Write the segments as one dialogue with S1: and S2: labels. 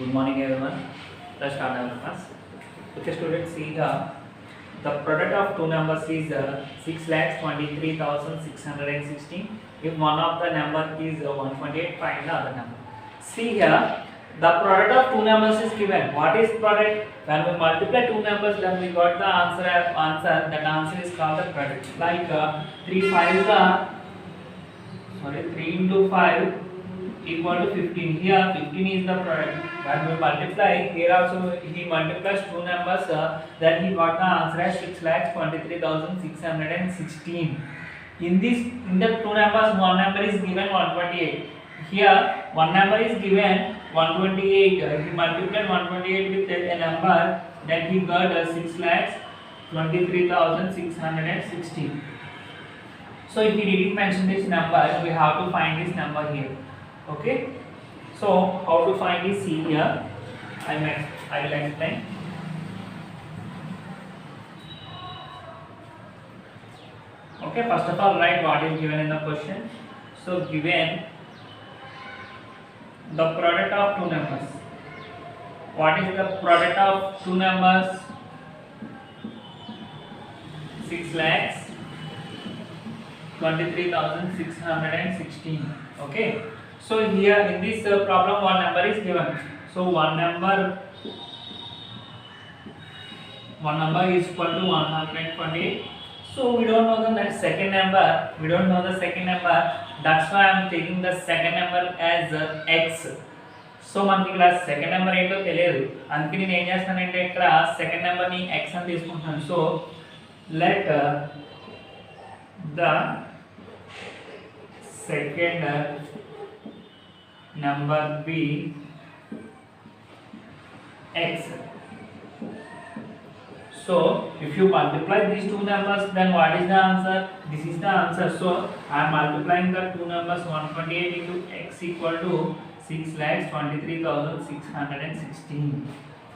S1: Good morning everyone. Let's start our class. Okay students, see here the product of two numbers is 6,23,616. If one of the number is 128, find the other number. See here the product of two numbers is given. What is product? When we multiply two numbers, then we got the answer. That answer is called the product. Like 3 into 5 equal to 15. Here 15 is the product. When we multiply, here also he multiplies two numbers, then he got the answer as 6,23,616. In the two numbers, one number is given 128. Here one number is given 128. He multiplied 128 with a number, then he got 6,23,616. So if he didn't mention this number, we have to find this number here. Okay, so how to find this? See here, I will explain. Okay, first of all, write what is given in the question. So given the product of two numbers. What is the product of two numbers? 6,23,616. Okay. So here in this problem, one number is given. So one number is equal to 128. So we don't know the second number. That's why I am taking the second number as x. So మనకి ఇక్కడ second number ఏంటో తెలియదు, అందుకే నేను ఏం చేస్తానంటే ఇక్కడ second number ని x అని తీసుకుంటాను. So let the second number be x. So if you multiply these two numbers, then what is the answer? This is the answer. So I am multiplying the two numbers 128 into x equal to 6,23,616.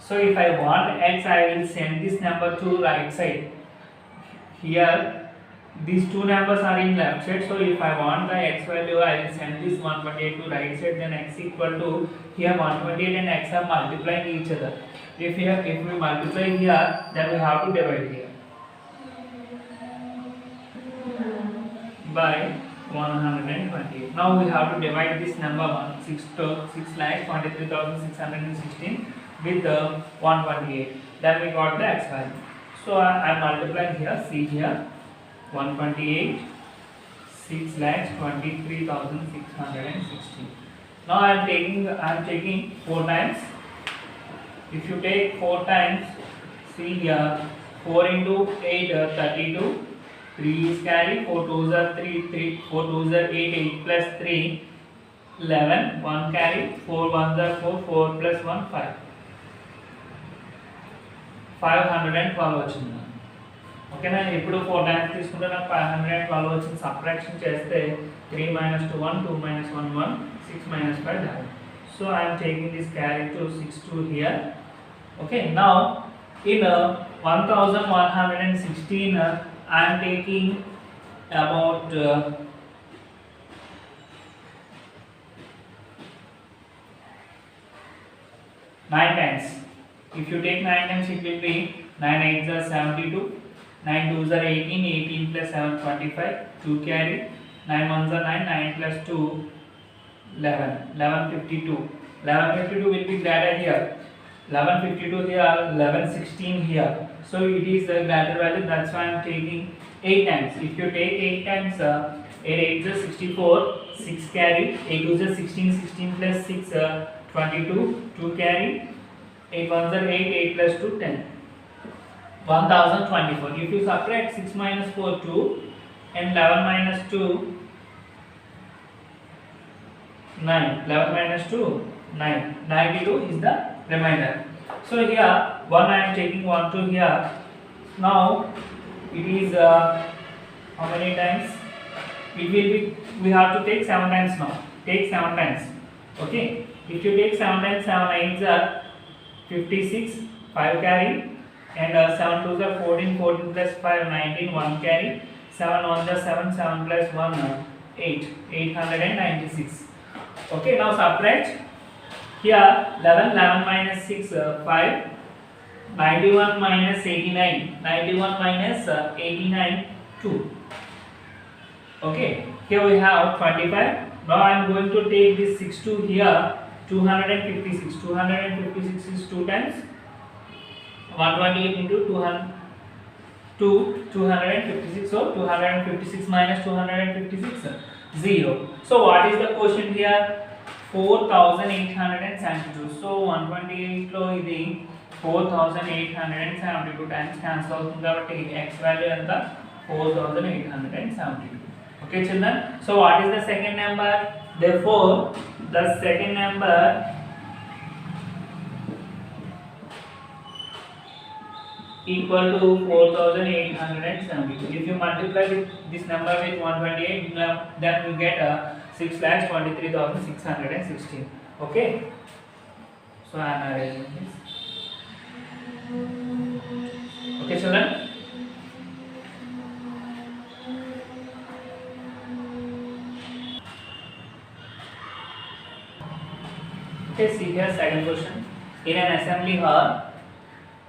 S1: So if I want x, I will send this number to right side. Here these two numbers are in left side, so if I want the x value, I will send this 128 to right side, then x equal to, here 128 and x are multiplying each other. If we multiply here, then we have to divide here by 128. Now we have to divide this number 6,23,616 with 128. Then we got the x value. So I am multiplying here. See here, 128, 6,23,616. Now I am taking 4 times. If you take 4 times, see here, 4 into 8, 32. 3 is carry. 4 2s are 3. 4 2s are 8. 8 plus 3, 11. 1 carry. 4 1s are 4. 4 plus 1, 5. 512 వచ్చింది. ఓకేనా, ఇప్పుడు 4 times తీసుకుంటే నాకు 512 వచ్చింది. Subtraction చేస్తే 3 minus 2 1, 2 minus 1 1, 6 minus 5 11. So I am taking this carry to 62 here. Okay, now in 1116 I am taking about 9 times. If you take 9 times, it will be 9 8s are 72. 9 2s are 18, 18 plus 7 25, 2 carry, 9 1s are 9, 9 plus 2 11, 1152. 1152 will be greater here, 1152 here, 1116 here. So it is the greater value, that's why I am taking 8 times. If you take 8 times, 8 8s are 64, 6 carry, 8 2s are 16, 16 plus 6 22, 2 carry, 8 1s are 8, 8 plus 2 10. 1024. If you subtract 6 minus 4 2 and 11 minus 2 9, 11 minus 2 9, 92 is the remainder. So here 1 I am taking 1 2 here. Now it is how many times? It will be, we have to take 7 times now. Take 7 times. Okay, if you take 7 times, 7 8s are 56, 5 carry. And 7 2s are 14, 14 plus 5 19, 1 carry, 7 1s are 7, 7 plus 1 8, 896. Okay, now subtract Here 11 minus 6 5, 91 minus 89, 91 minus 89 2. Okay, here we have 25. Now I am going to take this 6 to here, 256. 256 is 2 times 128 into 256. So 256 minus 256, 0. So what is the quotient here? 4872. So 128 లో ఇది 4872 times cancel అవుతుంది కాబట్టి x value ఎంత 4872. Okay children, so what is the second number? Therefore the second number equal to 4872. If you multiply this number with 128, then you get 6,23,616. Okay, so I am arranging this. Okay children, okay, see here second question. In an assembly hall,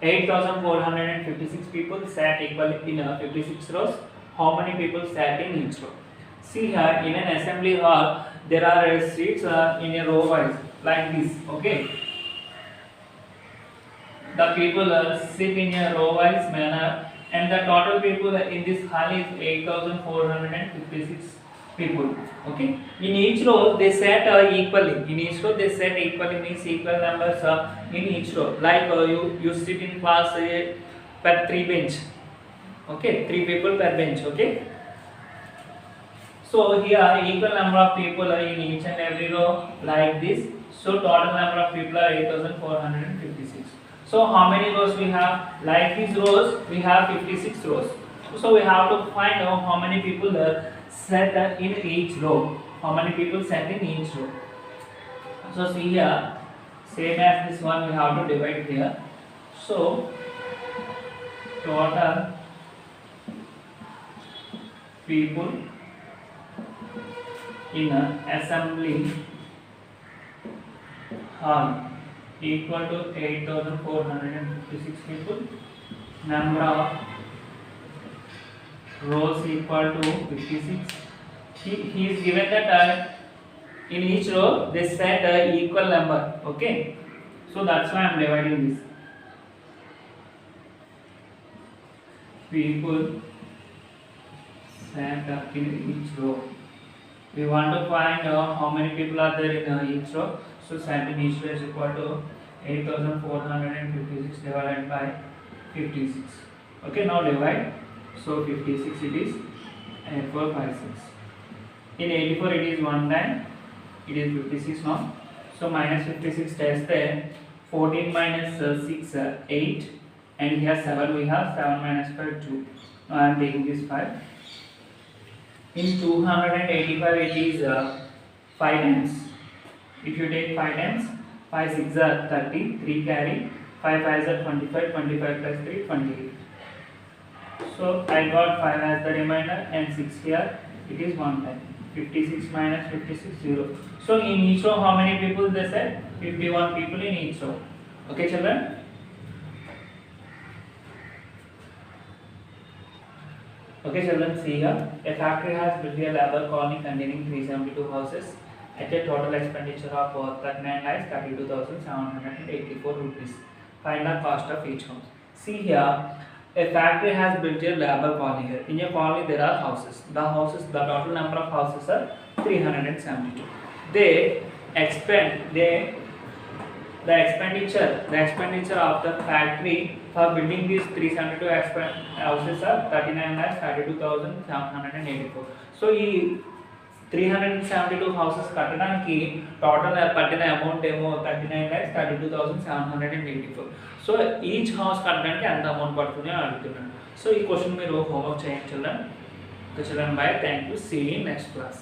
S1: 8,456 people sat equally in 56 rows. How many people sat in each row? See here, in an assembly hall, there are seats in a row wise like this. Okay, the people sit in a row wise manner, and the total people in this hall is 8,456 people. Okay, in each row they sat equally. In each row they sat equally means equal numbers in each row. Like you sit in class per 3 bench. Okay, 3 people per bench. Okay, so here equal number of people are in each and every row like this. So total number of people are 8,456. So how many rows we have? Like these rows we have 56 rows. So we have to find out how many people sat in each row. How many people sat in each row? So see here, same as this one, we have to divide here. So total people in an assembly hall equal to 8,456 people. Number of rows equal to 56. He is given that in each row they set equal number. Okay, so that's why I am dividing this. People sat in each row. We want to find how many people are there in each row. So sat in each row is equal to 8,456 divided by 56. Okay, now divide. So 56 it is, and 456. In 84 it is 1 time, it is 56 now. So minus 56 tells there 14 minus 6 8, and here 7 we have, 7 minus 5 2. Now I am taking this 5. In 285 it is 5 times. If you take 5 times, 5 6 are 30, 3 carry, 5 5 are 25, 25 plus 3 28. So I got 5 as the remainder and 6 here, it is 1 time. 56 minus 56 0. So in each row how many people they said? 51 people in each row. Okay children? Okay children, see here, a factory has built a labor colony containing 372 houses at a total expenditure of 39 lakhs 32,784 rupees. Find the cost of each house. See here, a factory has built a labor colony here. In a colony there are houses. The total number of houses are 372. The expenditure of the factory for building these 372 houses are 39 lakhs 32,784. So ఈ 372 houses కట్టడానికి total పట్టిన amount ఏమో 39 lakhs 32,784. So each house కట్టడానికి ఎంత amount పడుతుంది అని అడుగుతున్నాను. So ఈ క్వశ్చన్ మీరు హోంవర్క్ చేయండి children. Children bye, thank you, see in next class.